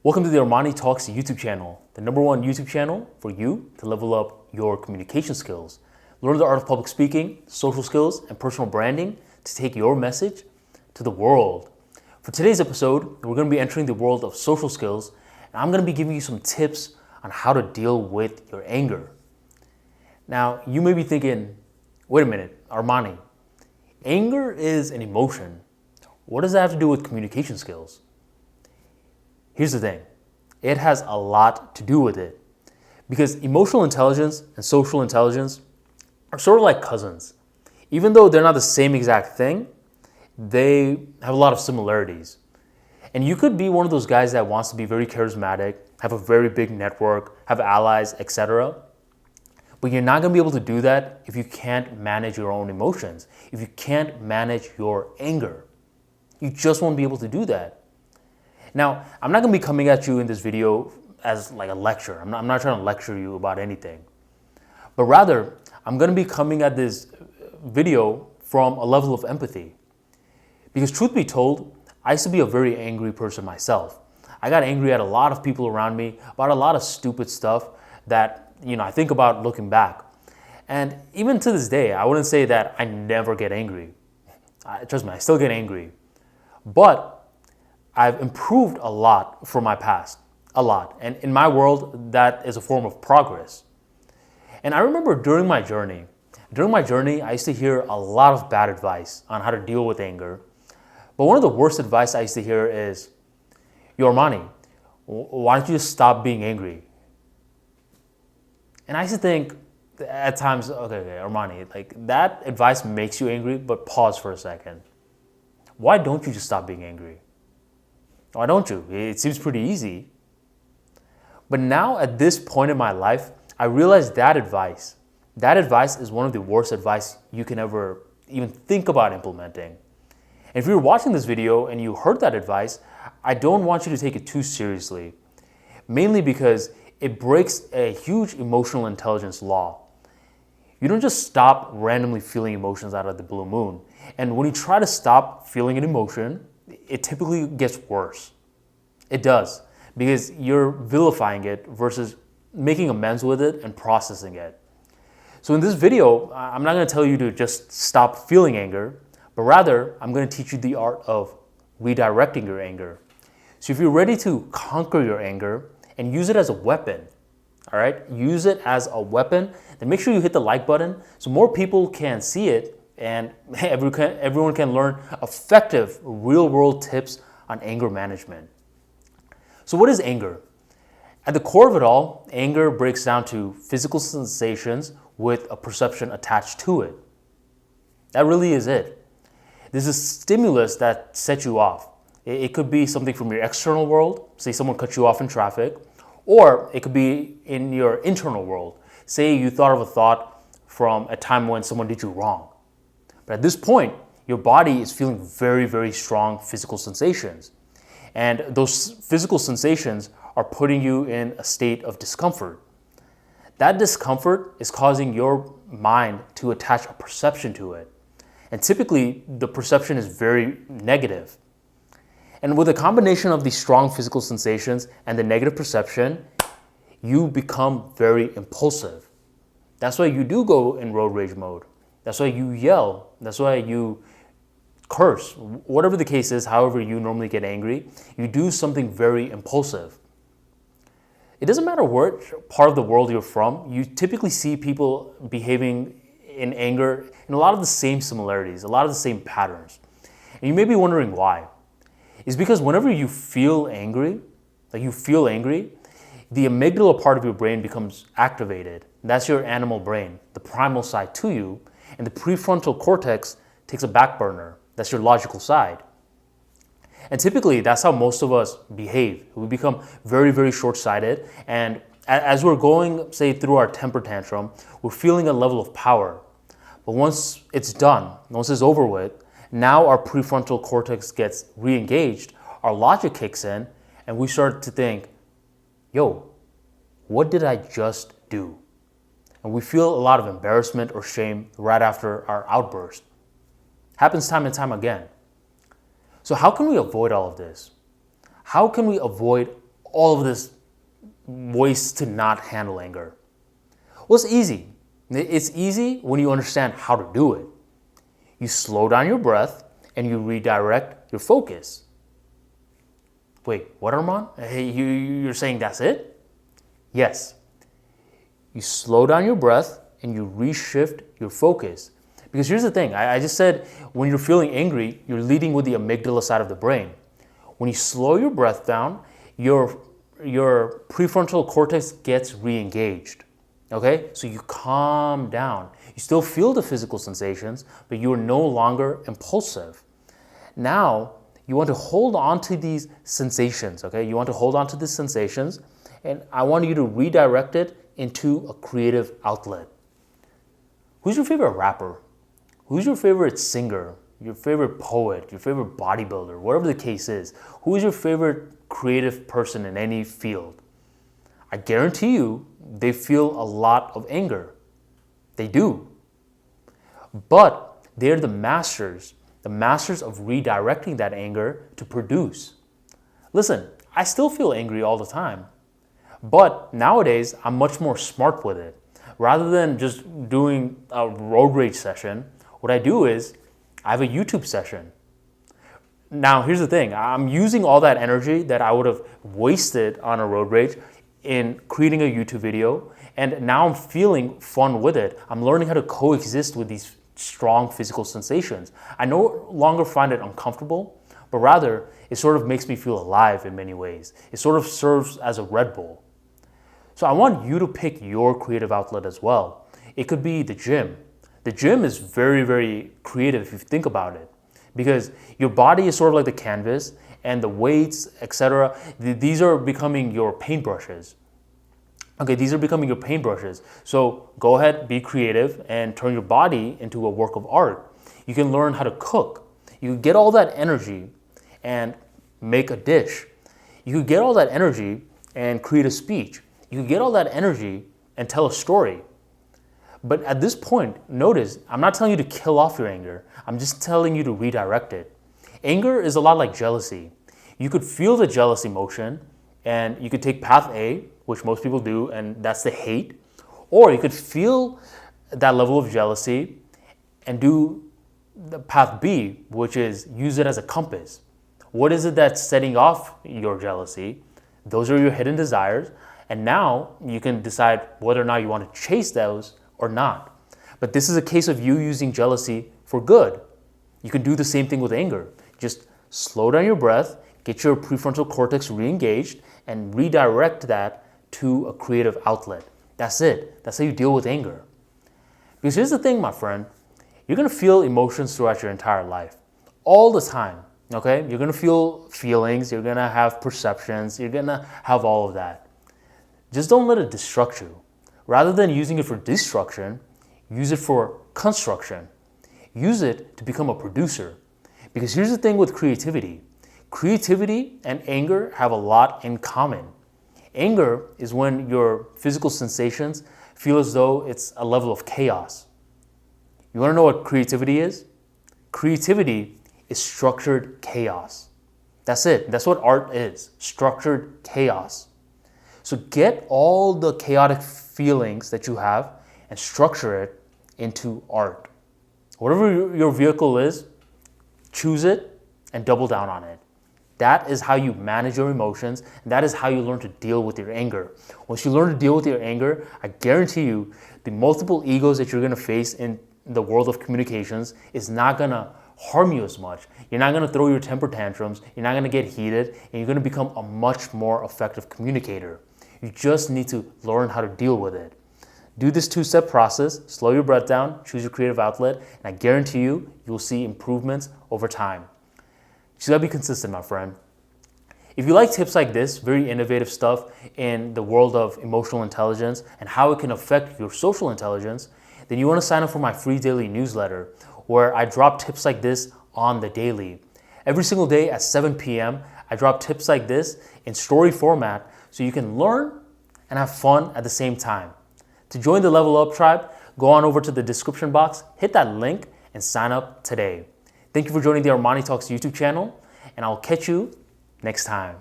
Welcome to the ArmaniTalks YouTube channel, the #1 YouTube channel for you to level up your communication skills, learn the art of public speaking, social skills, and personal branding to take your message to the world. For today's episode, we're going to be entering the world of social skills, and I'm going to be giving you some tips on how to deal with your anger. Now, you may be thinking, wait a minute, Armani, anger is an emotion. What does that have to do with communication skills? Here's the thing, it has a lot to do with it because emotional intelligence and social intelligence are sort of like cousins. Even though they're not the same exact thing, they have a lot of similarities. And you could be one of those guys that wants to be very charismatic, have a very big network, have allies, etc. But you're not going to be able to do that if you can't manage your own emotions, if you can't manage your anger. You just won't be able to do that. Now, I'm not going to be coming at you in this video as like a lecture. I'm not trying to lecture you about anything. But rather, I'm going to be coming at this video from a level of empathy. Because truth be told, I used to be a very angry person myself. I got angry at a lot of people around me about a lot of stupid stuff that, I think about looking back. And even to this day, I wouldn't say that I never get angry. Trust me, I still get angry. But I've improved a lot from my past, a lot. And in my world, that is a form of progress. And I remember during my journey, I used to hear a lot of bad advice on how to deal with anger. But one of the worst advice I used to hear is, yo, Armani, why don't you just stop being angry? And I used to think at times, okay, Armani, like that advice makes you angry, but pause for a second. Why don't you just stop being angry? Why don't you? It seems pretty easy. But now at this point in my life, I realize that advice is one of the worst advice you can ever even think about implementing. And if you're watching this video and you heard that advice, I don't want you to take it too seriously. Mainly because it breaks a huge emotional intelligence law. You don't just stop randomly feeling emotions out of the blue moon. And when you try to stop feeling an emotion, it typically gets worse. It does, because you're vilifying it versus making amends with it and processing it. So in this video, I'm not going to tell you to just stop feeling anger, but rather I'm going to teach you the art of redirecting your anger. So if you're ready to conquer your anger and use it as a weapon, all right, use it as a weapon, then make sure you hit the like button so more people can see it and everyone can learn effective real-world tips on anger management. So what is anger? At the core of it all, anger breaks down to physical sensations with a perception attached to it. That really is it. There's a stimulus that sets you off. It could be something from your external world, say someone cut you off in traffic, or it could be in your internal world. Say you thought of a thought from a time when someone did you wrong. But at this point, your body is feeling very, very strong physical sensations. And those physical sensations are putting you in a state of discomfort. That discomfort is causing your mind to attach a perception to it. And typically, the perception is very negative. And with a combination of these strong physical sensations and the negative perception, you become very impulsive. That's why you do go in road rage mode. That's why you yell. That's why you curse. Whatever the case is, however you normally get angry, you do something very impulsive. It doesn't matter what part of the world you're from, you typically see people behaving in anger in a lot of the same similarities, a lot of the same patterns. And you may be wondering why. It's because whenever you feel angry, the amygdala part of your brain becomes activated. That's your animal brain, the primal side to you. And the prefrontal cortex takes a back burner. That's your logical side. And typically, that's how most of us behave. We become very, very short-sighted. And as we're going, say, through our temper tantrum, we're feeling a level of power. But once it's done, once it's over with, now our prefrontal cortex gets re-engaged, our logic kicks in, and we start to think, yo, what did I just do? And we feel a lot of embarrassment or shame right after our outburst. Happens time and time again. So how can we avoid all of this? How can we avoid all of this ways to not handle anger? Well, it's easy. It's easy when you understand how to do it. You slow down your breath and you redirect your focus. Wait, what, Arman? Hey, you're saying that's it? Yes. You slow down your breath and you reshift your focus. Because here's the thing, I just said when you're feeling angry, you're leading with the amygdala side of the brain. When you slow your breath down, your prefrontal cortex gets re-engaged. Okay? So you calm down. You still feel the physical sensations, but you are no longer impulsive. Now, you want to hold on to these sensations, okay? You want to hold on to these sensations, and I want you to redirect it into a creative outlet. Who's your favorite rapper? Who's your favorite singer? Your favorite poet? Your favorite bodybuilder? Whatever the case is. Who is your favorite creative person in any field? I guarantee you, they feel a lot of anger. They do. But they're the masters of redirecting that anger to produce. Listen, I still feel angry all the time, but nowadays I'm much more smart with it. Rather than just doing a road rage session, what I do is I have a YouTube session. Now, here's the thing. I'm using all that energy that I would have wasted on a road rage in creating a YouTube video, and now I'm feeling fun with it. I'm learning how to coexist with these strong physical sensations. I no longer find it uncomfortable, but rather it sort of makes me feel alive in many ways. It sort of serves as a Red Bull. So I want you to pick your creative outlet as well. It could be the gym. The gym is very, very creative if you think about it, because your body is sort of like the canvas, and the weights, etc., these are becoming your paintbrushes. Okay, these are becoming your paintbrushes. So go ahead, be creative, and turn your body into a work of art. You can learn how to cook. You can get all that energy and make a dish. You can get all that energy and create a speech. You can get all that energy and tell a story. But at this point, notice, I'm not telling you to kill off your anger. I'm just telling you to redirect it. Anger is a lot like jealousy. You could feel the jealous emotion, and you could take path A, which most people do, and that's the hate. Or you could feel that level of jealousy and do the path B, which is use it as a compass. What is it that's setting off your jealousy? Those are your hidden desires. And now you can decide whether or not you want to chase those or not. But this is a case of you using jealousy for good. You can do the same thing with anger. Just slow down your breath, get your prefrontal cortex re-engaged, and redirect that to a creative outlet. That's it. That's how you deal with anger. Because here's the thing, my friend. You're going to feel emotions throughout your entire life. All the time. Okay? You're going to feel feelings. You're going to have perceptions. You're going to have all of that. Just don't let it destruct you. Rather than using it for destruction, use it for construction. Use it to become a producer. Because here's the thing with creativity. Creativity and anger have a lot in common. Anger is when your physical sensations feel as though it's a level of chaos. You want to know what creativity is? Creativity is structured chaos. That's it. That's what art is. Structured chaos. So get all the chaotic feelings that you have and structure it into art. Whatever your vehicle is, choose it and double down on it. That is how you manage your emotions, and that is how you learn to deal with your anger. Once you learn to deal with your anger, I guarantee you the multiple egos that you're going to face in the world of communications is not going to harm you as much. You're not going to throw your temper tantrums, you're not going to get heated, and you're going to become a much more effective communicator. You just need to learn how to deal with it. Do this two-step process, slow your breath down, choose your creative outlet, and I guarantee you, you'll see improvements over time. You gotta be consistent, my friend. If you like tips like this, very innovative stuff in the world of emotional intelligence and how it can affect your social intelligence, then you want to sign up for my free daily newsletter where I drop tips like this on the daily. Every single day at 7 p.m., I drop tips like this in story format so you can learn and have fun at the same time. To join the Level Up Tribe, go on over to the description box, hit that link, and sign up today. Thank you for joining the ArmaniTalks YouTube channel, and I'll catch you next time.